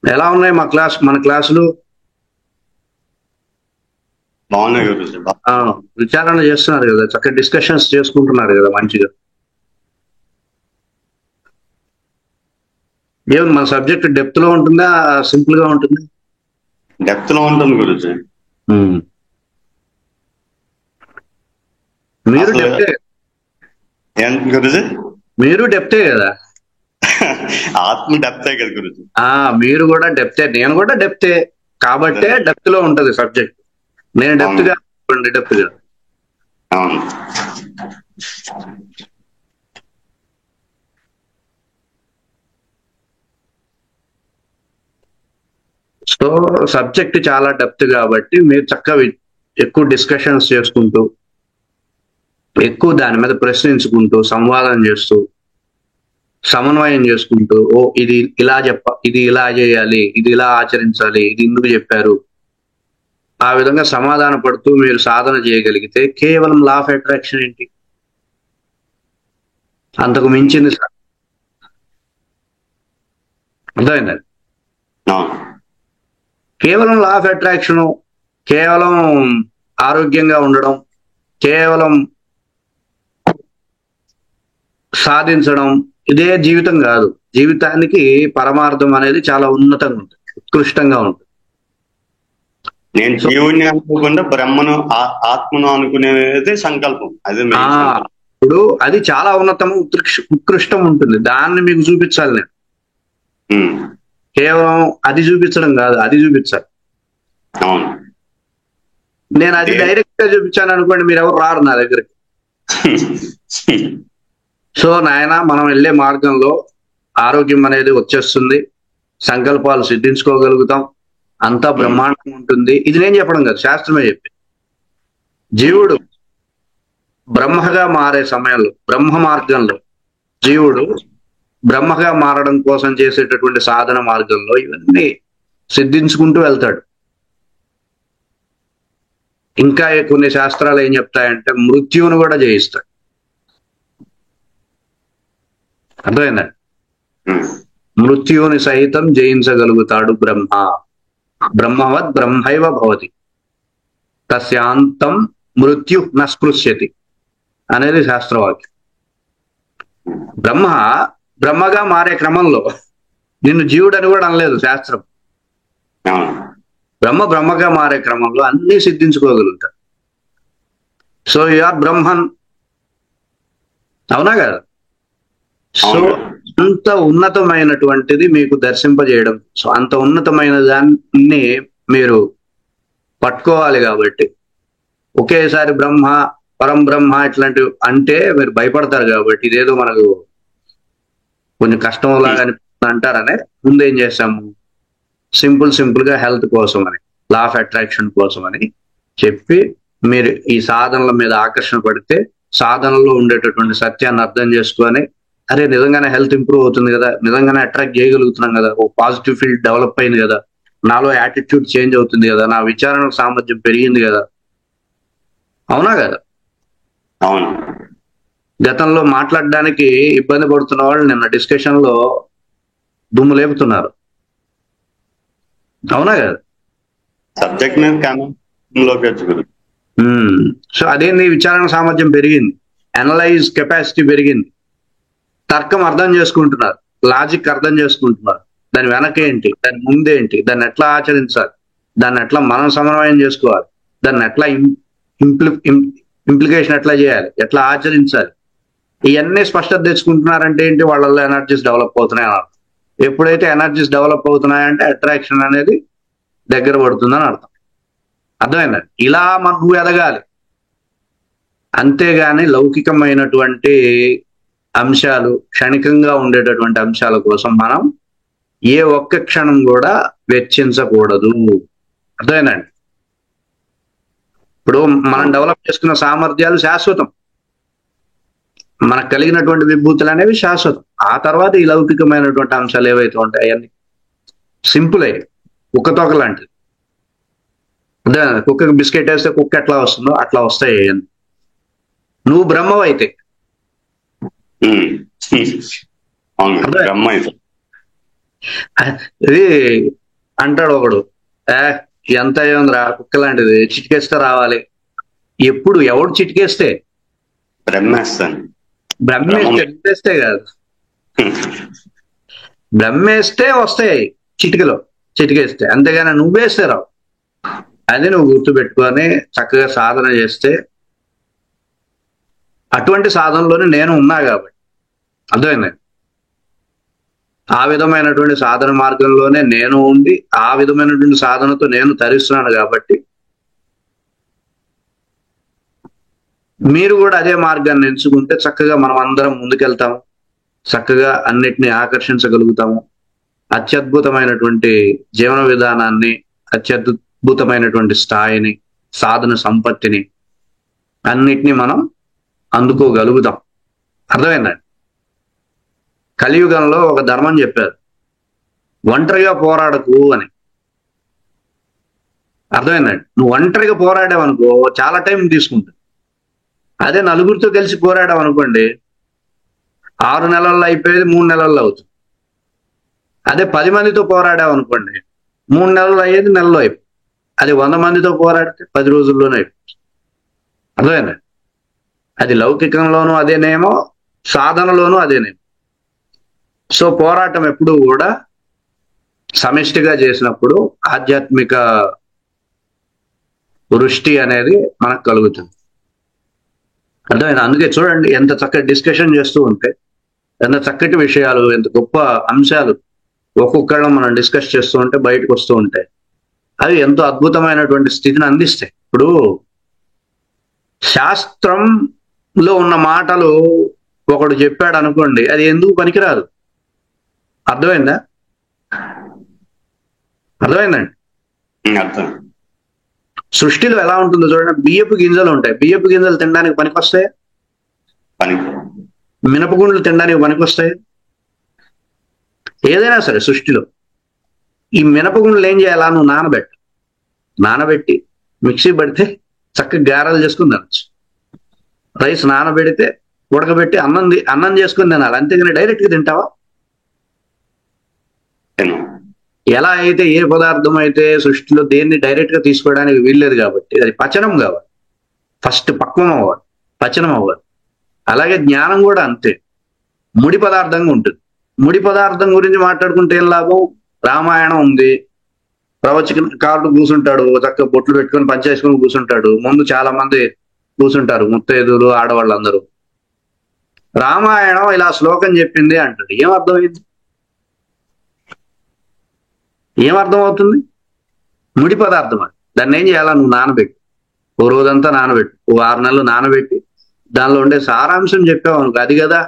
ఎలా ఉన్నాయి మన క్లాసులు? బాగున్నాయి గురుజీ. విచారణ చేస్తున్నారు కదా, చక్కగా డిస్కషన్స్ చేసుకుంటున్నారు కదా మంచిగా. ఏమి మన సబ్జెక్ట్ డెప్త్ లో ఉంటుందా, సింపుల్ గా ఉంటుంది? డెప్త్ లో ఉంటుంది గురుజీ. మీరు అసలు డెప్తే ఏంటి గురుజీ? మీరు డెప్తే కదా. ఆత్మ డెప్తే కదా గురుజీ. మీరు కూడా డెప్తే, నేను కూడా డెప్తే, కాబట్టే డెప్త్ లో ఉంటది సబ్జెక్ట్. నేను డెప్త్ గా డెప్త్ గా. అవును. సో సబ్జెక్ట్ చాలా డెప్త్ కాబట్టి మీరు చక్కగా ఎక్కువ డిస్కషన్స్ చేసుకుంటూ, ఎక్కువ దాని మీద ప్రశ్నించుకుంటూ, సంవాదం చేస్తూ, సమన్వయం చేసుకుంటూ, ఇది ఇది ఇలా చేయాలి, ఇది ఇలా ఆచరించాలి, ఇది ఎందుకు చెప్పారు, ఆ విధంగా సమాధాన పడుతూ మీరు సాధన చేయగలిగితే కేవలం లా ఆఫ్ అట్రాక్షన్ ఏంటి, అంతకు మించింది అర్థమైందండి. కేవలం లా ఆఫ్ అట్రాక్షన్, కేవలం ఆరోగ్యంగా ఉండడం, కేవలం సాధించడం, ఇదే జీవితం కాదు. జీవితానికి పరమార్థం అనేది చాలా ఉన్నతంగా ఉంటుంది, ఉత్కృష్టంగా ఉంటుంది. నేను జీవుని అనుకోకుండా బ్రహ్మను ఆత్మను అనుకునేది సంకల్పం. అది ఇప్పుడు అది చాలా ఉన్నతము, ఉత్కృష్టం ఉంటుంది. దాన్ని మీకు చూపించాలి నేను. కేవలం అది చూపించడం కాదు, అది చూపించాలి. నేను అది డైరెక్ట్ గా చూపించాను అనుకోండి, మీరు ఎవరు రారు నా దగ్గరికి. సో నాయన, మనం వెళ్ళే మార్గంలో ఆరోగ్యం అనేది వచ్చేస్తుంది, సంకల్పాలు సిద్ధించుకోగలుగుతాం, అంతా బ్రహ్మాండం ఉంటుంది. ఇది నేను చెప్పడం కాదు, శాస్త్రమే చెప్పి. జీవుడు బ్రహ్మగా మారే సమయంలో, బ్రహ్మ మార్గంలో జీవుడు బ్రహ్మగా మారడం కోసం చేసేటటువంటి సాధన మార్గంలో ఇవన్నీ సిద్ధించుకుంటూ వెళ్తాడు. ఇంకా కొన్ని శాస్త్రాలు ఏం చెప్తాయంటే మృత్యువును కూడా జయిస్తాడు. అర్థమైందండి? మృత్యువుని సహితం జయించగలుగుతాడు బ్రహ్మ. బ్రహ్మవత్ బ్రహ్మైవ భవతి తస్యాంతం మృత్యు నస్పృశ్యతి అనేది శాస్త్రవాక్యం. బ్రహ్మగా మారే క్రమంలో నిన్ను జీవుడని కూడా అనలేదు శాస్త్రం. బ్రహ్మగా మారే క్రమంలో అన్ని సిద్ధించుకోగలుగుతాడు. సో యు ఆర్ బ్రహ్మన్, అవునా కదా? సో అంత ఉన్నతమైనటువంటిది మీకు దర్శింపజేయడం, సో అంత ఉన్నతమైన దాన్ని మీరు పట్టుకోవాలి. కాబట్టి ఒకేసారి పరం బ్రహ్మ ఇట్లాంటివి అంటే మీరు భయపడతారు. కాబట్టి ఇదేదో మనకు కొంచెం కష్టం లాగా అనిపిస్తుంది అంటారనే ముందు ఏం చేశాము, సింపుల్ గా హెల్త్ కోసం అని, లా ఆఫ్ అట్రాక్షన్ కోసం అని చెప్పి, మీరు ఈ సాధనల మీద ఆకర్షణ పడితే సాధనలో ఉండేటటువంటి సత్యాన్ని అర్థం చేసుకొని, అరే నిజంగానే హెల్త్ ఇంప్రూవ్ అవుతుంది కదా, నిజంగానే అట్రాక్ట్ చేయగలుగుతున్నాం కదా, ఓ పాజిటివ్ ఫీల్డ్ డెవలప్ అయింది కదా, నాలో యాటిట్యూడ్ చేంజ్ అవుతుంది కదా, నా విచారణ సామర్థ్యం పెరిగింది కదా, అవునా కదా? అవును. గతంలో మాట్లాడడానికి ఇబ్బంది పడుతున్న వాళ్ళు నిన్న డిస్కషన్ లో దుమ్ము లేపుతున్నారు, అవునా కదా? సబ్జెక్ట్ మీద సో అదేంది, విచారణ సామర్థ్యం పెరిగింది, అనలైజ్ కెపాసిటీ పెరిగింది, తర్కం అర్థం చేసుకుంటున్నారు, లాజిక్ అర్థం చేసుకుంటున్నారు, దాని వెనకేంటి, దాని ముందేంటి, దాన్ని ఎట్లా ఆచరించాలి, దాన్ని ఎట్లా మనం సమన్వయం చేసుకోవాలి, దాన్ని ఎట్లా ఇంప్లికేషన్ ఎట్లా చేయాలి, ఎట్లా ఆచరించాలి, ఇవన్నీ స్పష్టత తెచ్చుకుంటున్నారంటే ఏంటి, వాళ్ళల్లో ఎనర్జీస్ డెవలప్ అవుతున్నాయి అని అర్థం. ఎప్పుడైతే ఎనర్జీస్ డెవలప్ అవుతున్నాయంటే అట్రాక్షన్ అనేది దగ్గర పడుతుందని అర్థం. అర్థమైందండి? ఇలా నువ్వు ఎదగాలి, అంతేగాని లౌకికమైనటువంటి అంశాలు, క్షణికంగా ఉండేటటువంటి అంశాల కోసం మనం ఏ ఒక్క క్షణం కూడా వెచ్చించకూడదు. అర్థమైందండి? ఇప్పుడు మనం డెవలప్ చేసుకున్న సామర్థ్యాలు శాశ్వతం, మనకు కలిగినటువంటి విభూతులు అనేవి శాశ్వతం. ఆ తర్వాత ఈ లౌకికమైనటువంటి అంశాలు ఏవైతే ఉంటాయి అవన్నీ సింపుల్, కుక్క తోక లాంటిది. అదే, కుక్కకి బిస్కెట్ వేస్తే కుక్క ఎట్లా వస్తుందో అట్లా వస్తాయి అవన్నీ. నువ్వు బ్రహ్మవైతే ఇది అంటాడు ఒకడు, ఏ ఎంత ఏముందిరా కుక్క లాంటిది, చిటికేస్తే రావాలి. ఎప్పుడు ఎవడు చిటికేస్తే? బ్రహ్మేస్తాను. బ్రహ్మేస్తే కాదు, బ్రహ్మేస్తే వస్తాయి చిటికేస్తే, అంతేగాని నువ్వేస్తే రావు. అది నువ్వు గుర్తుపెట్టుకొని చక్కగా సాధన చేస్తే, అటువంటి సాధనలోనే నేను ఉన్నా కాబట్టి, అర్థమైంది, ఆ విధమైనటువంటి సాధన మార్గంలోనే నేను ఉండి ఆ విధమైనటువంటి సాధనతో నేను తరిస్తున్నాను కాబట్టి మీరు కూడా అదే మార్గాన్ని ఎంచుకుంటే చక్కగా మనం అందరం ముందుకెళ్తాము, చక్కగా అన్నిటినీ ఆకర్షించగలుగుతాము, అత్యద్భుతమైనటువంటి జీవన విధానాన్ని, అత్యద్భుతమైనటువంటి స్థాయిని, సాధన సంపత్తిని అన్నిటినీ మనం అందుకోగలుగుతాం. అర్థమైందండి? కలియుగంలో ఒక ధర్మం చెప్పారు, ఒంటరిగా పోరాడకు అని. అర్థమైందండి? నువ్వు ఒంటరిగా పోరాడావనుకో చాలా టైం తీసుకుంటుంది. అదే నలుగురితో కలిసి పోరాడావనుకోండి 6 నెలల్లో అయిపోయేది 3 నెలల్లో అవుతుంది. అదే 10 మందితో పోరాడావనుకోండి 3 నెలలు అయ్యేది నెలలో అయిపోతుంది. అది 100 మందితో పోరాడితే 10 రోజుల్లోనే అయిపోతుంది. అర్థమైందండి? అది లౌకికంలోనూ అదేనేమో, సాధనలోనూ అదేనేమో. సో పోరాటం ఎప్పుడు కూడా సమిష్టిగా చేసినప్పుడు ఆధ్యాత్మిక వృష్టి అనేది మనకు కలుగుతుంది. అర్థమైంది? అందుకే చూడండి, ఎంత చక్కటి డిస్కషన్ చేస్తూ ఉంటే, ఎంత చక్కటి విషయాలు, ఎంత గొప్ప అంశాలు ఒక్కొక్కళ్ళం మనం డిస్కస్ చేస్తూ ఉంటే బయటకు వస్తూ ఉంటాయి. అవి ఎంతో అద్భుతమైనటువంటి స్థితిని అందిస్తాయి. ఇప్పుడు శాస్త్రంలో ఉన్న మాటలు ఒకడు చెప్పాడు అనుకోండి, అది ఎందుకు పనికిరాదు. అర్థమైందండి? అర్థం. సృష్టిలో ఎలా ఉంటుందో చూడండి, బియ్యపు గింజలు ఉంటాయి. బియ్యపు గింజలు తినడానికి పనికొస్తాయి, మినపగుండ్లు తినడానికి పనికొస్తాయి. ఏదైనా సరే సృష్టిలో ఈ మినపగుండ్లు ఏం చేయాలా? నువ్వు నానబెట్టి మిక్సీ పడితే చక్కగా గారెలు చేసుకుని తినచ్చు. రైస్ నానబెడితే ఉడకబెట్టి అన్నం చేసుకుని తినాలి, అంతేగాని డైరెక్ట్ గా తింటావా? ఎలా అయితే ఏ పదార్థం అయితే సృష్టిలో దేన్ని డైరెక్ట్ గా తీసుకోవడానికి వీల్లేదు కాబట్టి అది పచనం కావాలి, ఫస్ట్ పక్వం అవ్వాలి, పచనం అవ్వాలి. అలాగే జ్ఞానం కూడా అంతే, ముడి పదార్థంగా ఉంటుంది. ముడి పదార్థం గురించి మాట్లాడుకుంటే ఏం లాభం? రామాయణం ఉంది, ప్రవచనకారుడు కూర్చుంటాడు, చక్కగా బొట్లు పెట్టుకొని పంచేసుకొని కూర్చుంటాడు, ముందు చాలా మంది కూర్చుంటారు, ముత్తైదులు, ఆడవాళ్ళందరూ. రామాయణం ఇలా శ్లోకం చెప్పింది అంటాడు, ఏమర్థమైంది? ఏమర్థమవుతుంది? ముడి పదార్థం అది. దాన్ని ఏం చేయాలా? నువ్వు నానబెట్టు, ఓ రోజంతా నానబెట్టు, ఓ 6 నెలలు నానబెట్టి దానిలో ఉండే సారాంశం చెప్పావు అనుకో, అది కదా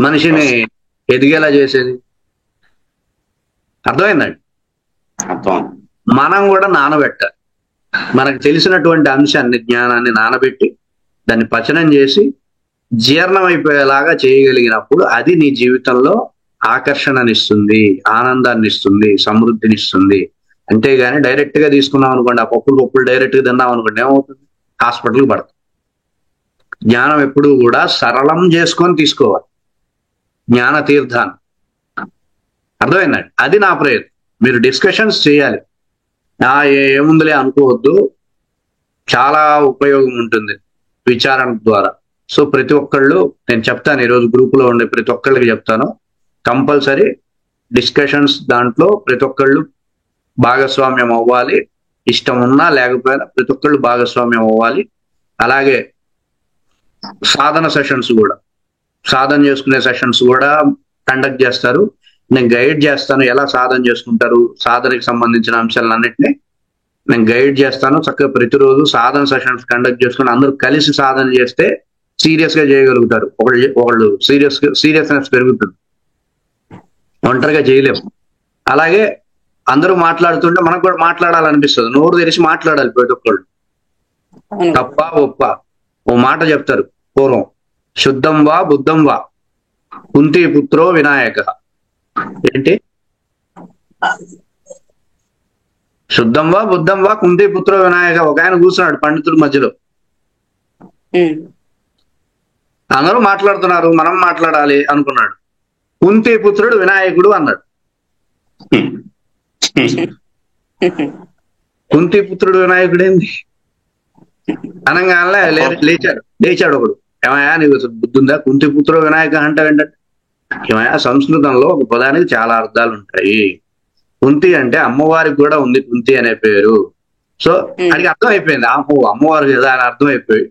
మనిషిని ఎదిగేలా చేసేది. అర్థమైందండి? మనం కూడా నానబెట్టాలి. మనకు తెలిసినటువంటి అంశాన్ని, జ్ఞానాన్ని నానబెట్టి దాన్ని పచనం చేసి జీర్ణం అయిపోయేలాగా చేయగలిగినప్పుడు అది నీ జీవితంలో ఆకర్షణనిస్తుంది, ఆనందాన్ని ఇస్తుంది, సమృద్ధినిస్తుంది. అంతేగాని డైరెక్ట్ గా తీసుకున్నాం అనుకోండి, ఆ పప్పులు డైరెక్ట్ గా తిన్నాం అనుకోండి, ఏమవుతుంది? హాస్పిటల్కి పడతాం. జ్ఞానం ఎప్పుడు కూడా సరళం చేసుకొని తీసుకోవాలి, జ్ఞాన తీర్థాన్ని. అర్థమైందండి? అది నా ప్రయత్నం. మీరు డిస్కషన్స్ చేయాలి, ఏముందిలే అనుకోవద్దు, చాలా ఉపయోగం ఉంటుంది విచారణ ద్వారా. సో ప్రతి ఒక్కళ్ళు, నేను చెప్తాను, ఈరోజు గ్రూపులో ఉండే ప్రతి ఒక్కళ్ళకి చెప్తాను, కంపల్సరీ డిస్కషన్స్ దాంట్లో ప్రతి ఒక్కళ్ళు భాగస్వామ్యం అవ్వాలి. ఇష్టం ఉన్నా లేకపోయినా ప్రతి ఒక్కళ్ళు భాగస్వామ్యం అవ్వాలి. అలాగే సాధన సెషన్స్ కూడా, సాధన చేసుకునే సెషన్స్ కూడా కండక్ట్ చేస్తారు. నేను గైడ్ చేస్తాను, ఎలా సాధన చేసుకుంటారు, సాధనకి సంబంధించిన అంశాలన్నింటినీ నేను గైడ్ చేస్తాను. చక్కగా ప్రతిరోజు సాధన సెషన్స్ కండక్ట్ చేసుకుని అందరూ కలిసి సాధన చేస్తే సీరియస్ గా చేయగలుగుతారు. ఒకళ్ళు సీరియస్నెస్ పెరుగుతుంది, ఒంటరిగా చేయలేము. అలాగే అందరూ మాట్లాడుతుంటే మనకు కూడా మాట్లాడాలనిపిస్తుంది, నోరు తెరిచి మాట్లాడాలి ప్రతి ఒక్కళ్ళు. తప్ప ఒప్ప ఓ మాట చెప్తారు పూర్వం, శుద్ధం వా బుద్ధం వా కుంతి పుత్రో వినాయక. ఏంటి? శుద్ధం వా బుద్ధం వా కుంతి పుత్రో వినాయక. ఒక ఆయన కూర్చున్నాడు పండితుల మధ్యలో, అందరూ మాట్లాడుతున్నారు, మనం మాట్లాడాలి అనుకున్నాడు. కుంతి పుత్రుడు వినాయకుడు అన్నాడు. కుంతి పుత్రుడు వినాయకుడు ఏంది అనగానే లేచాడు ఒకడు. ఏమయ్యా నీకు బుద్ధి ఉందా? కుంతి పుత్రుడు వినాయక అంటే ఏంటంటే, ఏమయ్యా సంస్కృతంలో ఒక పదానికి చాలా అర్థాలు ఉంటాయి. కుంతి అంటే అమ్మవారికి కూడా ఉంది కుంతి అనే పేరు. సో అడిగి అర్థం అయిపోయింది, అమ్మవారు కదా అని అర్థం అయిపోయి,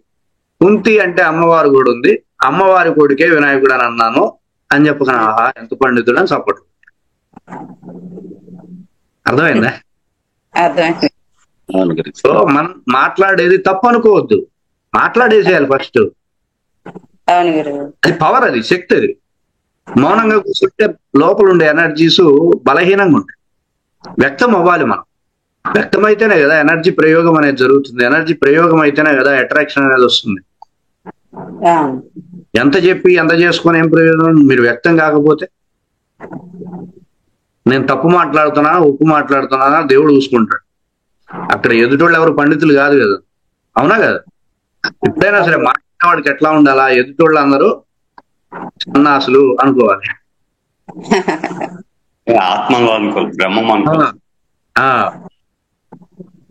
కుంతి అంటే అమ్మవారు కూడా ఉంది, అమ్మవారి కొడుకే వినాయకుడు అని అన్నాను అని చెప్పుకున్నా. ఆహా ఎంత పండితుడు అని సపోర్ట్. అర్థమైందా? సో మనం మాట్లాడేది తప్పు అనుకోవద్దు, మాట్లాడేసేయాలి ఫస్ట్. అది పవర్, అది శక్తి. అది మౌనంగా కూర్చుంటే లోపల ఉండే ఎనర్జీస్ బలహీనంగా ఉంటాయి. వ్యక్తం అవ్వాలి మనం. వ్యక్తమైతేనే కదా ఎనర్జీ ప్రయోగం అనేది జరుగుతుంది. ఎనర్జీ ప్రయోగం అయితేనే కదా అట్రాక్షన్ అనేది వస్తుంది. ఎంత చెప్పి ఎంత చేసుకొని ఏం ప్రయోజనం? మీరు వ్యక్తం కాకపోతే, నేను తప్పు మాట్లాడుతున్నా ఉప్పు మాట్లాడుతున్నా దేవుడు చూసుకుంటాడు. అక్కడ ఎదుటోళ్ళు ఎవరు పండితులు కాదు కదా, అవునా కదా? ఎప్పుడైనా సరే మాట్లాడేవాడికి ఎట్లా ఉండాలా? ఎదుటోళ్ళు అందరూ సన్నాసులు అనుకోవాలి. ఆత్మలో అనుకోవాలి, బ్రహ్మం అనుకోవాలి.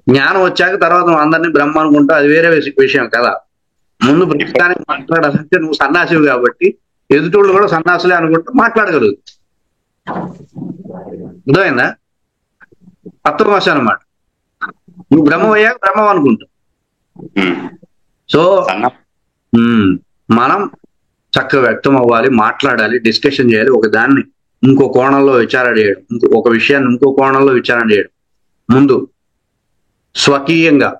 జ్ఞానం వచ్చాక తర్వాత నువ్వు అందరినీ బ్రహ్మ అనుకుంటా, అది వేరే విషయం కదా. ముందు ప్రస్తుతానికి మాట్లాడాలంటే నువ్వు సన్నాసివి కాబట్టి ఎదుటోళ్ళు కూడా సన్నాసులే అనుకుంటూ మాట్లాడగలదు. అర్థమైందా? తత్వమశ అనమాట. నువ్వు బ్రహ్మం అయ్యాక బ్రహ్మం అనుకుంటావు. సో మనం చక్కగా వ్యక్తం అవ్వాలి, మాట్లాడాలి, డిస్కషన్ చేయాలి. ఒక దాన్ని ఇంకో కోణంలో విచారణ చేయడం, ఒక విషయాన్ని ఇంకో కోణంలో విచారణ చేయడం. ముందు స్వకీయంగా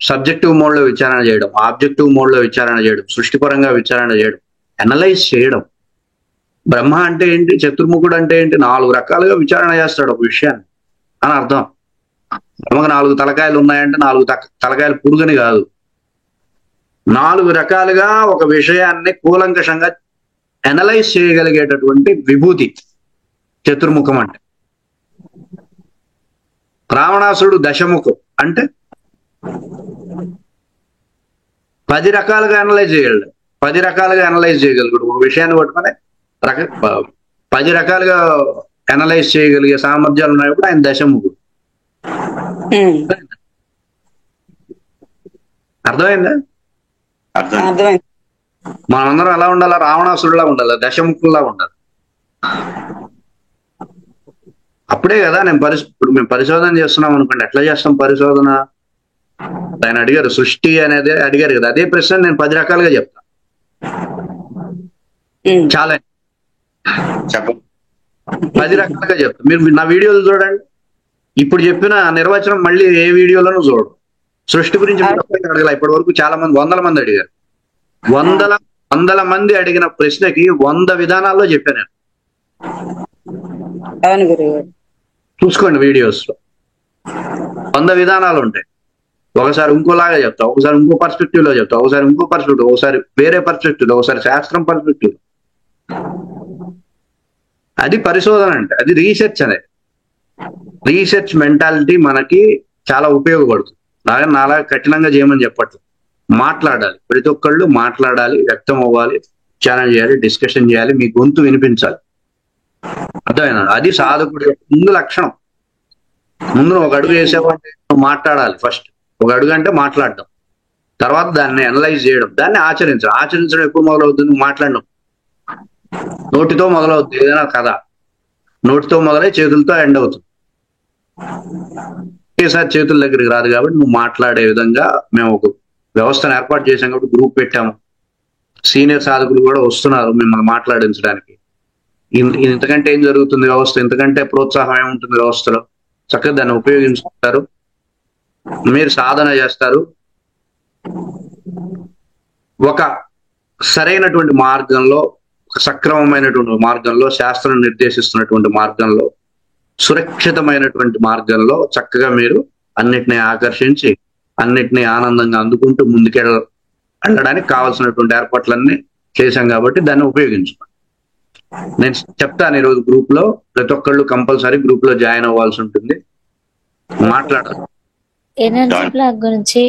సబ్జెక్టివ్ మోడ్ లో విచారణ చేయడం, ఆబ్జెక్టివ్ మోడ్ లో విచారణ చేయడం, సృష్టిపరంగా విచారణ చేయడం, అనలైజ్ చేయడం. బ్రహ్మ అంటే ఏంటి, చతుర్ముఖుడు అంటే ఏంటి, 4 రకాలుగా విచారణ చేస్తాడు ఒక విషయాన్ని అని అర్థం. బ్రహ్మకు 4 తలకాయలు ఉన్నాయంటే 4 తలకాయలు పురుగని కాదు. 4 రకాలుగా ఒక విషయాన్ని కూలంకషంగా అనలైజ్ చేయగలిగేటటువంటి విభూతి చతుర్ముఖం అంటే. రావణాసుడు దశముఖం అంటే 10 రకాలుగా అనలైజ్ చేయగలడు. 10 రకాలుగా అనలైజ్ చేయగలుగుడు ఒక విషయాన్ని పట్టుకొని 10 రకాలుగా అనలైజ్ చేయగలిగే సామర్థ్యాలు ఉన్నప్పుడు ఆయన దశముఖుడు. అర్థమైందా? మనందరం ఎలా ఉండాలా? రావణాసుడిలా ఉండాలి, దశముఖుల్లా ఉండాలి. అప్పుడే కదా ఇప్పుడు మేము పరిశోధన చేస్తున్నాం అనుకోండి. ఎట్లా చేస్తాం పరిశోధన? ఆయన అడిగారు, సృష్టి అనేది అడిగారు కదా, అదే ప్రశ్న నేను 10 రకాలుగా చెప్తా. చాలా 10 రకాలుగా చెప్తా. మీరు నా వీడియోలు చూడండి. ఇప్పుడు చెప్పిన నిర్వచనం మళ్ళీ ఏ వీడియోలోనూ చూడరు. సృష్టి గురించి అడగల. ఇప్పటి వరకు చాలా మంది, 100ల మంది అడిగారు. 100ల మంది అడిగిన ప్రశ్నకి 100 విధానాల్లో చెప్పాను. చూసుకోండి వీడియోస్ లో 100 విధానాలు ఉంటాయి. ఒకసారి ఇంకోలాగా చెప్తా, ఒకసారి ఇంకో పర్స్పెక్టివ్ లో చెప్తా, ఒకసారి ఇంకో పర్స్పెక్టివ్, ఒకసారి వేరే పర్స్పెక్టివ్ లో, ఒకసారి శాస్త్రం పర్స్పెక్టివ్. అది పరిశోధన అంటే, అది రీసెర్చ్ అనేది. రీసెర్చ్ మెంటాలిటీ మనకి చాలా ఉపయోగపడుతుంది. నాలాగా కఠినంగా చేయమని చెప్పట్లేదు. మాట్లాడాలి, ప్రతి ఒక్కళ్ళు మాట్లాడాలి, వ్యక్తం అవ్వాలి, ఛాలెంజ్ చేయాలి, డిస్కషన్ చేయాలి, మీ గొంతు వినిపించాలి. అర్థమైనా? అది సాధకుడి ముందు లక్షణం. ముందు ఒక అడుగు వేసేవాడిని నువ్వు మాట్లాడాలి. ఫస్ట్ ఒక అడుగు అంటే మాట్లాడడం, తర్వాత దాన్ని అనలైజ్ చేయడం, దాన్ని ఆచరించడం. ఆచరించడం ఎప్పుడు మొదలవుతుంది? నువ్వు మాట్లాడడం. నోటితో మొదలవుతుంది ఏదైనా కథ. నోటితో మొదలై చేతులతో ఎండ్ అవుతుంది. ఒకేసారి చేతుల దగ్గరికి రాదు. కాబట్టి నువ్వు మాట్లాడే విధంగా మేము ఒక వ్యవస్థను ఏర్పాటు చేసాం. కాబట్టి గ్రూప్ పెట్టాము. సీనియర్ సాధకులు కూడా వస్తున్నారు మిమ్మల్ని మాట్లాడించడానికి. ఇంతకంటే ఏం జరుగుతుంది వ్యవస్థ? ఇంతకంటే ప్రోత్సాహం ఏముంటుంది వ్యవస్థలో? చక్కగా దాన్ని ఉపయోగించుకుంటారు, మీరు సాధన చేస్తారు. ఒక సరైనటువంటి మార్గంలో, ఒక సక్రమమైనటువంటి మార్గంలో, శాస్త్రం నిర్దేశిస్తున్నటువంటి మార్గంలో, సురక్షితమైనటువంటి మార్గంలో చక్కగా మీరు అన్నిటినీ ఆకర్షించి అన్నిటినీ ఆనందంగా అందుకుంటూ వెళ్ళడానికి కావాల్సినటువంటి ఏర్పాట్లన్నీ చేశాం. కాబట్టి దాన్ని ఉపయోగించుకోండి. నేను చెప్తాను ఈరోజు గ్రూప్ లో ప్రతి ఒక్కళ్ళు కంపల్సరీ గ్రూప్ లో జాయిన్ అవ్వాల్సి ఉంటుంది. మాట్లాడాలి. ఎనర్జీ బ్లాక్ గురించి,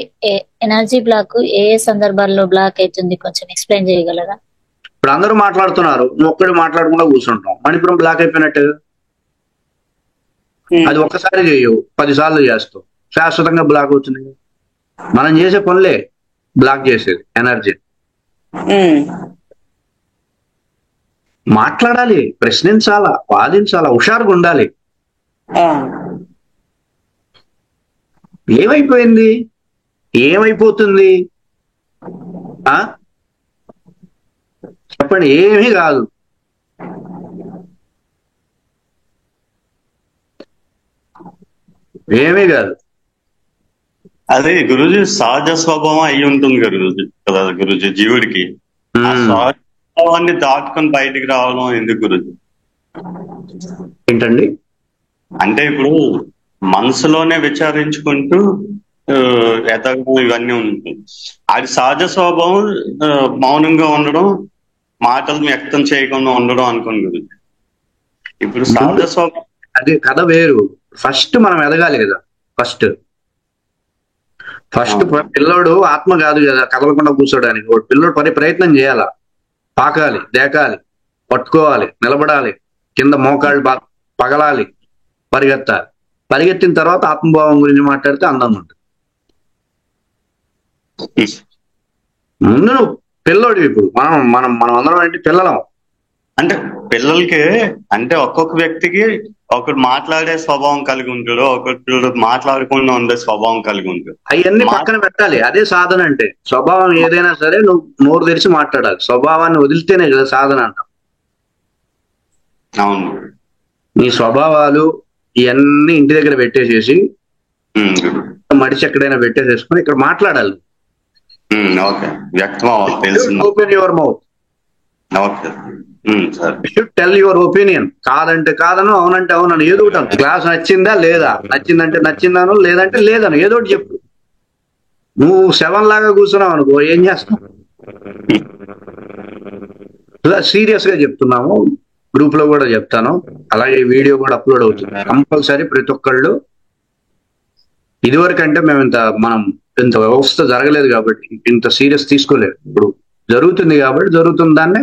ఎనర్జీ బ్లాక్ ఏ సందర్భాల్లో బ్లాక్ అవుతుంది కొంచెం ఎక్స్ప్లెయిన్ చేయగలరా? ఇప్పుడు అందరూ మాట్లాడుతున్నారు, నువ్వు ఒక్కడి మాట్లాడకుండా కూర్చుంటాం, మణిపురం బ్లాక్ అయిపోయినట్టు. అది ఒక్కసారి చేయవు, 10 సార్లు చేస్తావు, శాశ్వతంగా బ్లాక్ అవుతుంది. మనం చేసే పనులే బ్లాక్ చేసేది ఎనర్జీ. మాట్లాడాలి, ప్రశ్నించాలా, వాదించాలా, హుషారుగా ఉండాలి. ఏమైపోయింది, ఏమైపోతుంది? చెప్పండి. ఏమీ కాదు. ఏమీ కాదు. అదే గురూజీ సహజ స్వభావం అయి ఉంటుంది కదా గురూజీ జీవుడికి. ఆ సహజ స్వభావాన్ని దాటుకొని బయటికి రావడం ఎందుకు గురూజీ? ఏంటండి? అంటే ఇప్పుడు మనసులోనే విచారించుకుంటూ ఎదగడం ఇవన్నీ ఉంటుంది. అది సహజ స్వభావం మౌనంగా ఉండడం, మాటలు వ్యక్తం చేయకుండా ఉండడం అనుకోండి గురూజీ. ఇప్పుడు సహజ స్వభావం అది కథ వేరు. ఫస్ట్ మనం ఎదగాలి కదా. ఫస్ట్ పిల్లోడు ఆత్మ కాదు కదా కదలకుండా కూర్చోడానికి. పిల్లోడు ప్రయత్నం చేయాలా, పాకాలి, దేకాలి, పట్టుకోవాలి, నిలబడాలి, కింద మోకాళ్ళు పగలాలి, పరిగెత్తాలి. పరిగెత్తిన తర్వాత ఆత్మభావం గురించి మాట్లాడితే అందంగా ఉంటుంది. ముందు నువ్వు పిల్లోడు. ఇప్పుడు మనం అందరం ఏంటి, పిల్లలం. అంటే పిల్లలకి అంటే ఒక్కొక్క వ్యక్తికి ఒకడు మాట్లాడే స్వభావం కలిగి ఉంటాడు, ఒకడు మాట్లాడకుండా ఉండే స్వభావం కలిగి ఉంటాడు. అవన్నీ పక్కన పెట్టాలి. అదే సాధన అంటే. స్వభావం ఏదైనా సరే నువ్వు నోరు తెరిచి మాట్లాడాలి. స్వభావాన్ని వదిలితేనే కదా సాధన అంటాం. అవును. నీ స్వభావాలు ఇవన్నీ ఇంటి దగ్గర పెట్టేసేసి మడిచి ఎక్కడైనా పెట్టేసేసుకొని ఇక్కడ మాట్లాడాలి. ఓకే, వ్యక్తం అవ్వాలి, తెలిసింది. Open your mouth. Okay, tell your opinion. కాదంటే కాదను, అవునంటే అవునను, ఏదో ఒకటి. క్లాస్ నచ్చిందా లేదా, నచ్చిందంటే నచ్చిందాను, లేదంటే లేదను, ఏదో ఒకటి చెప్పు. నువ్వు 7 లాగా కూర్చున్నావు అనుకో, ఏం చేస్తావు? సీరియస్ గా చెప్తున్నాము, గ్రూప్ లో కూడా చెప్తాను, అలాగే వీడియో కూడా అప్లోడ్ అవుతుంది. కంపల్సరీ ప్రతి ఒక్కళ్ళు. ఇదివరకంటే మనం ఇంత వ్యవస్థ జరగలేదు కాబట్టి ఇంత సీరియస్ తీసుకోలేదు. ఇప్పుడు జరుగుతుంది కాబట్టి జరుగుతున్న దాన్ని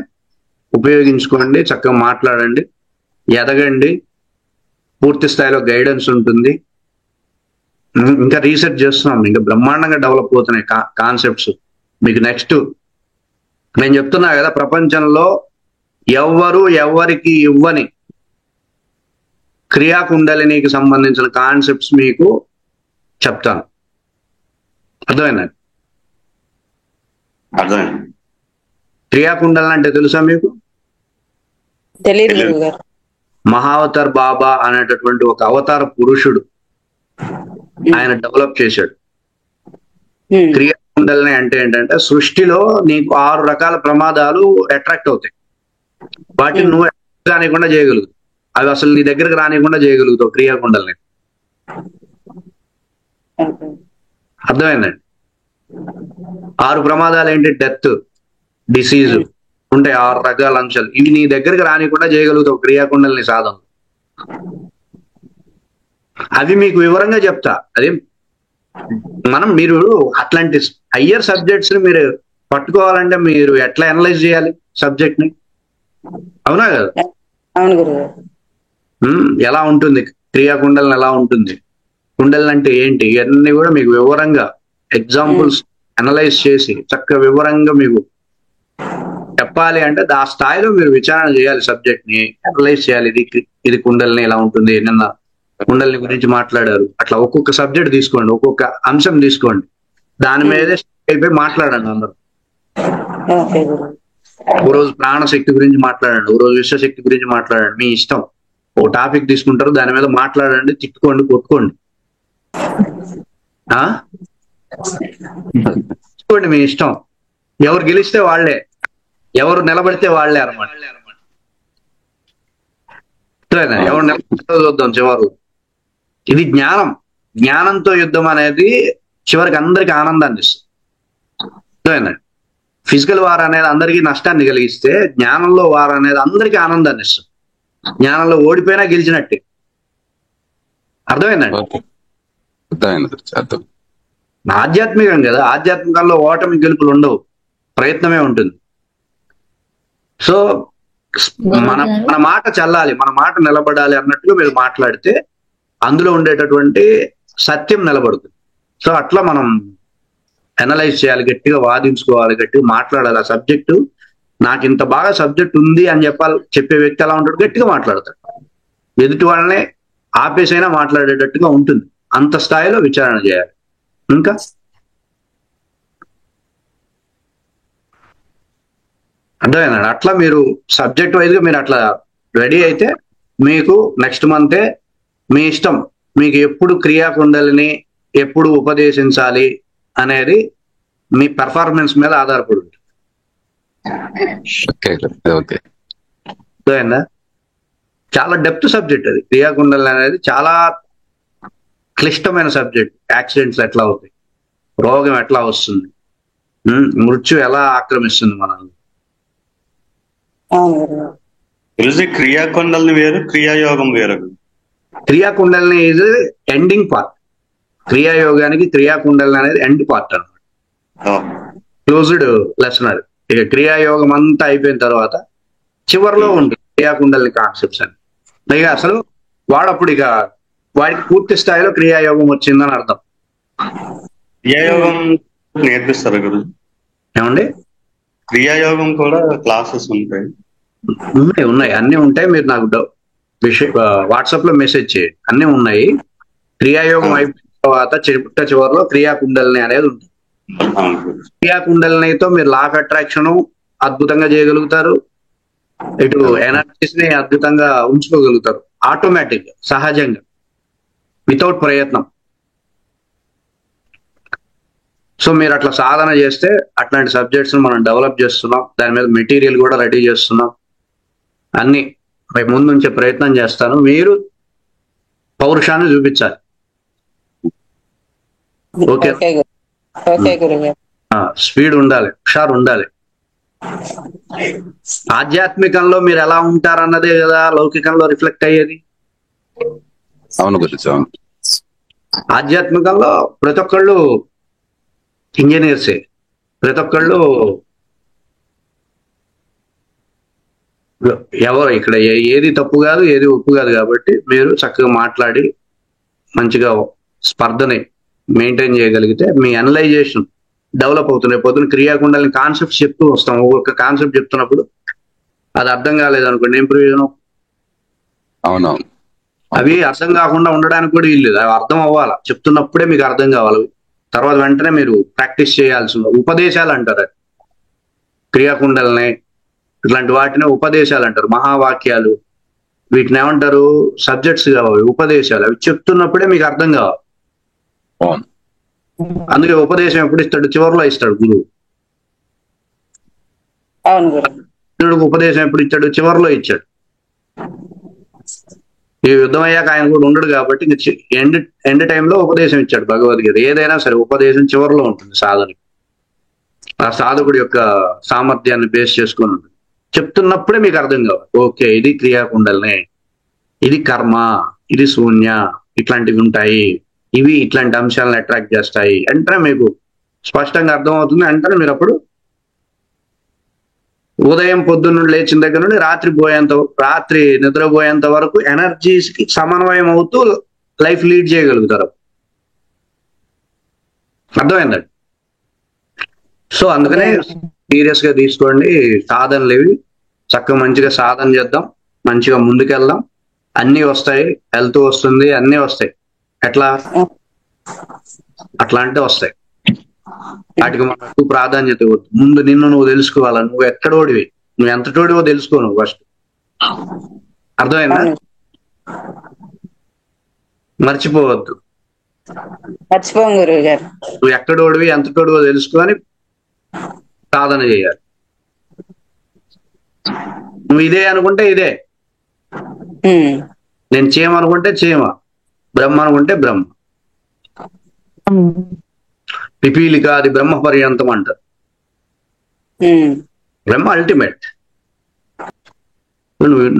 ఉపయోగించుకోండి, చక్కగా మాట్లాడండి, ఎదగండి. పూర్తి స్థాయిలో గైడెన్స్ ఉంటుంది. ఇంకా రీసెర్చ్ చేస్తున్నాం, ఇంకా బ్రహ్మాండంగా డెవలప్ అవుతున్నాయి కాన్సెప్ట్స్. మీకు నెక్స్ట్ నేను చెప్తున్నా కదా, ప్రపంచంలో ఎవరికి ఇవ్వని క్రియాకుండలినికి సంబంధించిన కాన్సెప్ట్స్ మీకు చెప్తాను. అర్థమైందండి? అర్థమైంది. క్రియాకుండలి అంటే తెలుసా మీకు? తెలియదు. మహావతార్ బాబా అనేటటువంటి ఒక అవతార పురుషుడు ఆయన డెవలప్ చేశాడు. క్రియాకుండలిని అంటే ఏంటంటే, సృష్టిలో నీకు 6 రకాల ప్రమాదాలు అట్రాక్ట్ అవుతాయి. వాటిని నువ్వు రానికుండా చేయగలుగుతావు. అవి అసలు నీ దగ్గరకు రానికుండా చేయగలుగుతావు క్రియాకుండలిని. అర్థమైందండి? 6 ప్రమాదాలు ఏంటి? డెత్, డిసీజ్ ఉంటాయి. 6 రకాల అంశాలు. ఇవి నీ దగ్గరికి రానికుండా చేయగలుగుతావు క్రియాకుండలిని సాధన. అవి మీకు వివరంగా చెప్తా. అదే మీరు అట్లాంటి హయ్యర్ సబ్జెక్ట్స్ ని మీరు పట్టుకోవాలంటే మీరు ఎట్లా అనలైజ్ చేయాలి సబ్జెక్ట్ ని? అవునా కదా? అవును గురువు. ఎలా ఉంటుంది క్రియాకుండలిని, ఎలా ఉంటుంది, కుండలిని అంటే ఏంటి, ఇవన్నీ కూడా మీకు వివరంగా ఎగ్జాంపుల్స్ అనలైజ్ చేసి చక్కగా వివరంగా మీకు చెప్పాలి. అంటే ఆ స్థాయిలో మీరు విచారణ చేయాలి, సబ్జెక్ట్ ని అనలైజ్ చేయాలి. ఇది కుండలిని ఎలా ఉంటుంది, నిన్న కుండలిని గురించి మాట్లాడారు. అట్లా ఒక్కొక్క సబ్జెక్ట్ తీసుకోండి, ఒక్కొక్క అంశం తీసుకోండి, దాని మీదే అయిపోయి మాట్లాడండి అందరూ. ఓ రోజు ప్రాణశక్తి గురించి మాట్లాడండి, ఓ రోజు విశ్వశక్తి గురించి మాట్లాడండి. మీ ఇష్టం. ఓ టాపిక్ తీసుకుంటారు, దాని మీద మాట్లాడండి, తిట్టుకోండి, కొట్టుకోండి, చూడండి, మీ ఇష్టం. ఎవరు గెలిస్తే వాళ్ళే, ఎవరు నిలబడితే వాళ్ళే అన్నమాట. ఎవరు నిలబడితే చూద్దాం చివరు. ఇది జ్ఞానం. జ్ఞానంతో యుద్ధం అనేది చివరికి అందరికి ఆనందాన్ని ఇస్తుంది. ఫిజికల్ వార్ అనేది అందరికీ నష్టాన్ని కలిగిస్తే, జ్ఞానంలో వార్ అనేది అందరికీ ఆనందాన్ని ఇస్తుంది. జ్ఞానంలో ఓడిపోయినా గెలిచినట్టే. అర్థమైందండి? ఆధ్యాత్మికం కదా, ఆధ్యాత్మికంలో ఓటమి గెలుపులు ఉండవు, ప్రయత్నమే ఉంటుంది. సో మన మన మాట చల్లాలి, మన మాట నిలబడాలి అన్నట్టుగా మీరు మాట్లాడితే అందులో ఉండేటటువంటి సత్యం నిలబడుతుంది. సో అట్లా మనం అనలైజ్ చేయాలి, గట్టిగా వాదించుకోవాలి, గట్టిగా మాట్లాడాలి. ఆ సబ్జెక్టు నాకు ఇంత బాగా సబ్జెక్ట్ ఉంది అని చెప్పే వ్యక్తి ఎలా ఉంటాడు, గట్టిగా మాట్లాడతాడు. ఎదుటి వాళ్ళనే ఆపేసైనా మాట్లాడేటట్టుగా ఉంటుంది. అంత స్థాయిలో విచారణ చేయాలి. ఇంకా అర్థమైందండి. అట్లా మీరు సబ్జెక్ట్ వైజ్ గా మీరు అట్లా రెడీ అయితే మీకు నెక్స్ట్ మంతే మీ ఇష్టం, మీకు ఎప్పుడు క్రియాకుండలిని ఎప్పుడు ఉపదేశించాలి అనేది మీ పెర్ఫార్మెన్స్ మీద ఆధారపడి ఉంటుంది. అర్థమైందా? చాలా డెప్త్ సబ్జెక్ట్ అది. క్రియాకుండలి అనేది చాలా క్లిష్టమైన సబ్జెక్ట్. యాక్సిడెంట్స్ ఎట్లా అవుతాయి, రోగం ఎట్లా వస్తుంది, మృత్యు ఎలా ఆక్రమిస్తుంది మనల్ని. క్రియాకుండలిని వేరు, క్రియాయోగం వేరు. క్రియాకుండలిని ఇది ఎండింగ్ పార్ట్. క్రియాయోగానికి క్రియాకుండలిని అనేది ఎండ్ పార్ట్ అన్నమాట. క్లోజ్డ్ లెసన్ అది. ఇక క్రియాయోగం అంతా అయిపోయిన తర్వాత చివరిలో ఉంటుంది క్రియాకుండలిని కాన్సెప్ట్స్ అని. ఇక అసలు వాడప్పుడు ఇక వాడికి పూర్తి స్థాయిలో క్రియాయోగం వచ్చిందని అర్థం. క్రియాయోగం నేర్పిస్తారు గురు? ఏమండి, క్రియాయోగం కూడా క్లాసెస్ ఉంటాయి? ఉన్నాయి, అన్ని ఉంటాయి. మీరు నాకు వాట్సాప్ లో మెసేజ్ చేయండి, అన్ని ఉన్నాయి. క్రియాయోగం అయిపోయిన తర్వాత చివరిలో క్రియాకుండలిని అనేది ఉంటుంది. క్రియాకుండలినితో మీరు లా ఆఫ్ అట్రాక్షన్ అద్భుతంగా చేయగలుగుతారు, ఇటు ఎనర్జీస్ ని అద్భుతంగా ఉంచుకోగలుగుతారు ఆటోమేటిక్ గా, సహజంగా, వితౌట్ ప్రయత్నం. సో మీరు అట్లా సాధన చేస్తే అట్లాంటి సబ్జెక్ట్స్ మనం డెవలప్ చేస్తున్నాం, దాని మీద మెటీరియల్ కూడా రెడీ చేస్తున్నాం. అన్ని ముందు నుంచే ప్రయత్నం చేస్తాను. మీరు పౌరుషాన్ని చూపించాలి. ఓకే, స్పీడ్ ఉండాలి, హుషారు ఉండాలి. ఆధ్యాత్మికంలో మీరు ఎలా ఉంటారన్నదే కదా లౌకికంలో రిఫ్లెక్ట్ అయ్యేది. అవును గురించి. అవును, ఆధ్యాత్మికంలో ప్రతి ఒక్కళ్ళు ఇంజనీర్సే, ప్రతి ఒక్కళ్ళు ఎవరు ఇక్కడ ఏది తప్పు కాదు, ఏది ఒప్పు కాదు. కాబట్టి మీరు చక్కగా మాట్లాడి మంచిగా స్పర్ధని మెయింటైన్ చేయగలిగితే మీ అనలైజేషన్ డెవలప్ అవుతున్నాయి. పొద్దున క్రియాకుండలిని కాన్సెప్ట్స్ చెప్తూ వస్తాం. ఒక్కొక్క కాన్సెప్ట్ చెప్తున్నప్పుడు అది అర్థం కాలేదనుకోండి, ఏం ప్రయోజనం? అవునవును, అవి అర్థం కాకుండా ఉండడానికి కూడా వీల్లేదు. అవి అర్థం అవ్వాలి, చెప్తున్నప్పుడే మీకు అర్థం కావాలి. తర్వాత వెంటనే మీరు ప్రాక్టీస్ చేయాల్సింది. ఉపదేశాలు అంటారు, క్రియాకుండలిని ఇట్లాంటి వాటిని ఉపదేశాలు అంటారు. మహావాక్యాలు వీటిని ఏమంటారు? సబ్జెక్ట్స్ కావాలి, ఉపదేశాలు. అవి చెప్తున్నప్పుడే మీకు అర్థం కావాలి. అందుకే ఉపదేశం ఎప్పుడు ఇస్తాడు? చివరిలో ఇస్తాడు గురువు. ఉపదేశం ఎప్పుడు ఇచ్చాడు? చివరిలో ఇచ్చాడు. ఈ యుద్ధం అయ్యాక ఆయన కూడా ఉండడు కాబట్టి ఎండ్ టైంలో ఉపదేశం ఇచ్చాడు భగవద్గీత. ఏదైనా సరే ఉపదేశం చివరిలో ఉంటుంది సాధన. ఆ సాధకుడి యొక్క సామర్థ్యాన్ని బేస్ చేసుకొని ఉంటుంది. చెప్తున్నప్పుడే మీకు అర్థం కావాలి, ఓకే ఇది క్రియాకుండలిని, ఇది కర్మ, ఇది శూన్య, ఇట్లాంటివి ఉంటాయి, ఇవి ఇట్లాంటి అంశాలను అట్రాక్ట్ చేస్తాయి అంటే మీకు స్పష్టంగా అర్థమవుతుంది. అంటే మీరు అప్పుడు ఉదయం పొద్దున్న లేచిన దగ్గర నుండి రాత్రి నిద్రపోయేంత వరకు ఎనర్జీస్ కి సమన్వయం అవుతూ లైఫ్ లీడ్ చేయగలుగుతారు. అర్థమైందండి? సో అందుకనే సీరియస్ గా తీసుకోండి సాధనలు ఇవి. చక్కగా మంచిగా సాధన చేద్దాం, మంచిగా ముందుకెళ్దాం. అన్ని వస్తాయి, హెల్త్ వస్తుంది, అన్ని వస్తాయి. ఎట్లా? అట్లా అంటే వస్తాయి. వాటికి మనకు ప్రాధాన్యత ఇవ్వద్దు. ముందు నిన్ను నువ్వు తెలుసుకోవాలా, నువ్వు ఎక్కడోడివి, నువ్వు ఎంతటోడివో తెలుసుకో నువ్వు ఫస్ట్. అర్థమైందా? మర్చిపోవద్దు, మర్చిపోం గురువు గారు. నువ్వు ఎక్కడోడివి ఎంతటోడివో తెలుసుకొని సాధన చేయాలి. నువ్వు ఇదే అనుకుంటే ఇదే, నేను చీమ అనుకుంటే చీమ, బ్రహ్మ అనుకుంటే బ్రహ్మ. పిపీలిక అది బ్రహ్మ పర్యంతం అంటారు. బ్రహ్మ అల్టిమేట్.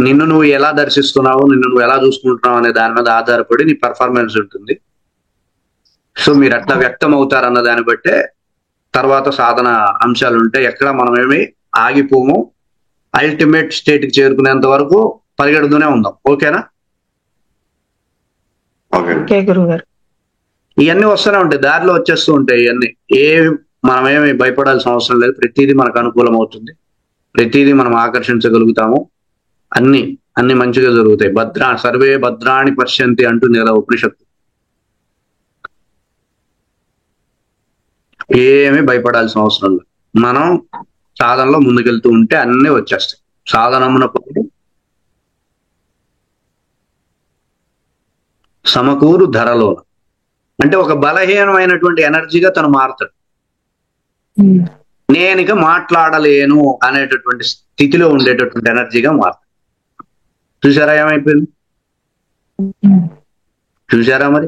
నిన్ను నువ్వు ఎలా దర్శిస్తున్నావు, నిన్ను నువ్వు ఎలా చూసుకుంటున్నావు అనే దాని మీద ఆధారపడి నీ పర్ఫార్మెన్స్ ఉంటుంది. సో మీరు ఎట్లా వ్యక్తం అవుతారన్న దాన్ని బట్టే తర్వాత సాధన అంశాలు ఉంటాయి. ఎక్కడ మనం ఏమి ఆగిపోము, అల్టిమేట్ స్టేట్ కి చేరుకునేంత వరకు పరిగెడుతూనే ఉందాం. ఓకేనా? ఓకే గురువు గారు. ఇవన్నీ వస్తూనే ఉంటాయి, దారిలో వచ్చేస్తూ ఉంటాయి. ఇవన్నీ మనమేమి భయపడాల్సిన అవసరం లేదు. ప్రతిదీ మనకు అనుకూలం అవుతుంది, ప్రతిదీ మనం ఆకర్షించగలుగుతాము. అన్ని మంచిగా జరుగుతాయి. సర్వే భద్రాణి పశ్యంతి అంటుంది కదా ఉపనిషత్తు. ఏమీ భయపడాల్సిన అవసరం లేదు. మనం సాధనలో ముందుకెళ్తూ ఉంటే అన్నీ వచ్చేస్తాయి. సాధనమున సమకూరు ధరలో అంటే ఒక బలహీనమైనటువంటి ఎనర్జీగా తను మారుతాడు. నేనిక మాట్లాడలేను అనేటటువంటి స్థితిలో ఉండేటటువంటి ఎనర్జీగా మారుతాడు. చూసారా ఏమైపోయింది? చూసారా? మరి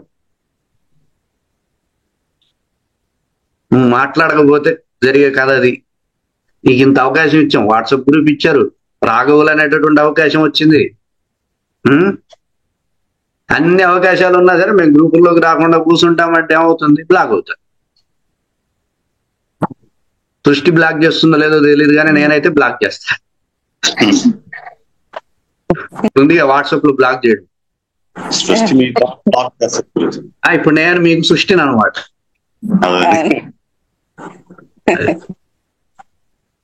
నువ్వు మాట్లాడకపోతే జరిగే కథ అది. నీకు ఇంత అవకాశం ఇచ్చాం, వాట్సాప్ గ్రూప్ ఇచ్చారు, రాఘవులు అనేటటువంటి అవకాశం వచ్చింది. అన్ని అవకాశాలు ఉన్నా సరే మేము గ్రూపుల్లోకి రాకుండా కూర్చుంటామంటే ఏమవుతుంది? బ్లాక్ అవుతుంది. సృష్టి బ్లాక్ చేస్తుందో లేదో తెలియదు, కానీ నేనైతే బ్లాక్ చేస్తా. ముందుగా వాట్సాప్ లో బ్లాక్ చేయడం. ఇప్పుడు నేను మీకు సృష్టిని అనమాట.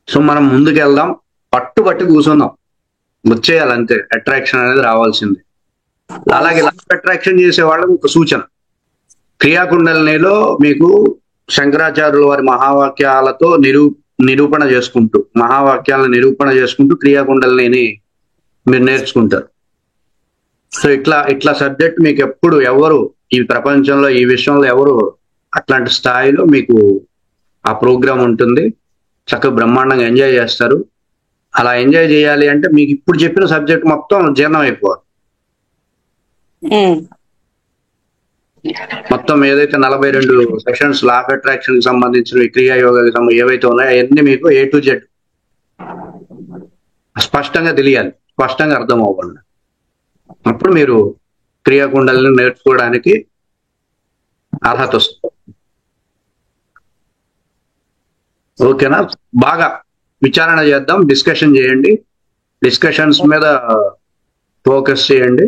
సో మనం ముందుకెళ్దాం, పట్టుబట్టి కూర్చుందాం, వచ్చేయాలి అంతే. అట్రాక్షన్ అనేది రావాల్సిందే. అలాగే లైఫ్ అట్రాక్షన్ చేసే వాళ్ళకి ఒక సూచన, క్రియాకుండలినిలో మీకు శంకరాచార్యుల వారి మహావాక్యాలతో నిరూపణ చేసుకుంటూ క్రియాకుండలిని మీరు నేర్చుకుంటారు. సో ఇట్లా సబ్జెక్ట్ మీకు ఎప్పుడు ఎవరు ఈ ప్రపంచంలో ఈ విషయంలో ఎవరు అట్లాంటి స్థాయిలో మీకు ఆ ప్రోగ్రామ్ ఉంటుంది. చక్కగా బ్రహ్మాండంగా ఎంజాయ్ చేస్తారు. అలా ఎంజాయ్ చేయాలి అంటే మీకు ఇప్పుడు చెప్పిన సబ్జెక్ట్ మొత్తం జీర్ణం అయిపోవాలి. మొత్తం ఏదైతే 42 సెషన్స్ లా ఆఫ్ అట్రాక్షన్ కి సంబంధించిన క్రియాయోగాకి ఏవైతే ఉన్నాయో అవన్నీ మీకు A to Z స్పష్టంగా తెలియాలి, స్పష్టంగా అర్థం అవ్వాలి. అప్పుడు మీరు క్రియాకుండలిని నేర్చుకోవడానికి అర్హత వస్తుంది. ఓకేనా? బాగా విచారణ చేద్దాం, డిస్కషన్ చేయండి, డిస్కషన్స్ మీద ఫోకస్ చేయండి.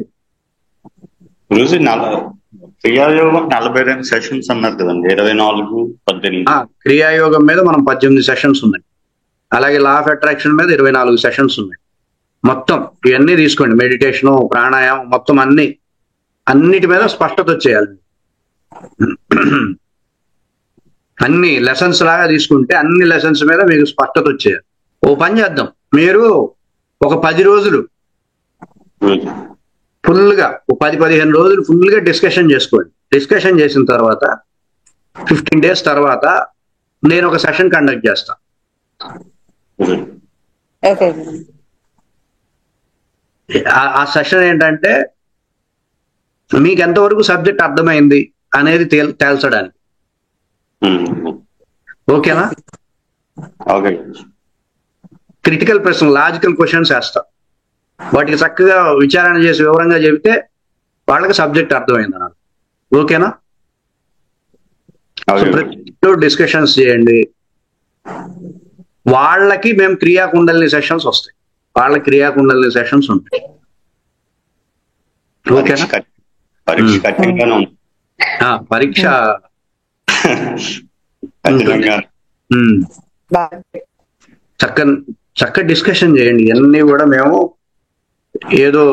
క్రియాయోగం 42 సెషన్స్ అన్నారు కదండి, 24, 18. క్రియాయోగం మీద మనం 18 సెషన్స్ ఉన్నాయి. అలాగే లా ఆఫ్ అట్రాక్షన్ మీద 24 సెషన్స్ ఉన్నాయి. మొత్తం ఇవన్నీ తీసుకోండి, మెడిటేషను, ప్రాణాయామం, మొత్తం అన్నిటి మీద స్పష్టత వచ్చేయాలి. అన్ని లెసన్స్ లాగా తీసుకుంటే అన్ని లెసన్స్ మీద మీకు స్పష్టత వచ్చేయాలి. ఓ పని చేద్దాం, మీరు ఒక 10 రోజులు ఫుల్గా, 10-15 రోజులు ఫుల్గా డిస్కషన్ చేసుకోండి. డిస్కషన్ చేసిన తర్వాత 15 days తర్వాత నేను ఒక సెషన్ కండక్ట్ చేస్తా. ఆ సెషన్ ఏంటంటే మీకు ఎంతవరకు సబ్జెక్ట్ అర్థమైంది అనేది తేల్చడానికి. ఓకేనా? క్రిటికల్ ప్రశ్న, లాజికల్ క్వశ్చన్స్ వేస్తా. వాటికి చక్కగా విచారణ చేసి వివరంగా చెబితే వాళ్ళకి సబ్జెక్ట్ అర్థమైంది అన్నారు. ఓకేనా? డిస్కషన్స్ చేయండి. వాళ్ళకి మేము క్రియాకుండలిని సెషన్స్ వస్తాయి, వాళ్ళకి క్రియాకుండలిని సెషన్స్ ఉంటాయి. ఓకేనా? పరీక్ష చక్క డిస్కషన్ చేయండి. ఇవన్నీ కూడా మేము ఏదో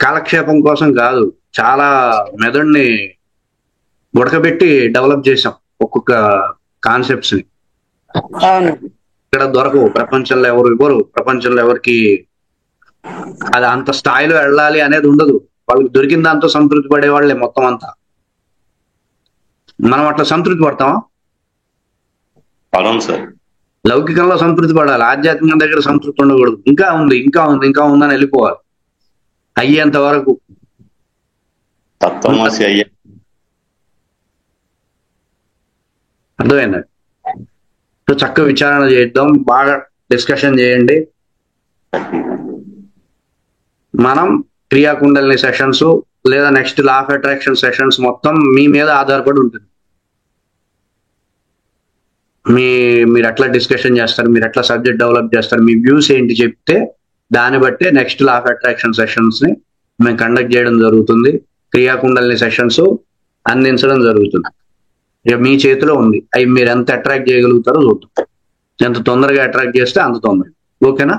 కాలక్షేపం కోసం కాదు, చాలా మెదడుని ఉడకబెట్టి డెవలప్ చేసాం ఒక్కొక్క కాన్సెప్ట్స్ ని. ఇక్కడ దొరకవు, ప్రపంచంలో ప్రపంచంలో ఎవరికి అది అంత స్థాయిలో వెళ్ళాలి అనేది ఉండదు. వాళ్ళకి దొరికిన దాంతో సంతృప్తి పడేవాళ్లే మొత్తం అంతా. మనం అట్లా సంతృప్తి పడతామా? లౌకికంలో సంతృప్తి పడాలి, ఆధ్యాత్మికం దగ్గర సంతృప్తి ఉండకూడదు. ఇంకా ఉంది అని వెళ్ళిపోవాలి అయ్యేంత వరకు. అర్థమైంది? చక్కగా విచారణ చేద్దాం, బాగా డిస్కషన్ చేయండి. మనం క్రియాకుండలిని సెషన్స్ లేదా next law of attraction sessions మొత్తం మీ మీద ఆధారపడి ఉంటుంది. మీరు ఎట్లా డిస్కషన్ చేస్తారు, మీరు ఎట్లా సబ్జెక్ట్ డెవలప్ చేస్తారు, మీ వ్యూస్ ఏంటి చెప్తే దాన్ని బట్టే next law of attraction sessions ని మేము కండక్ట్ చేయడం జరుగుతుంది. క్రియాకుండలిని సెషన్స్ అందించడం జరుగుతుంది. ఇక మీ చేతిలో ఉంది, అవి మీరు ఎంత అట్రాక్ట్ చేయగలుగుతారో చూద్దాం. ఎంత తొందరగా అట్రాక్ట్ చేస్తే అంత తొందరగా. ఓకేనా?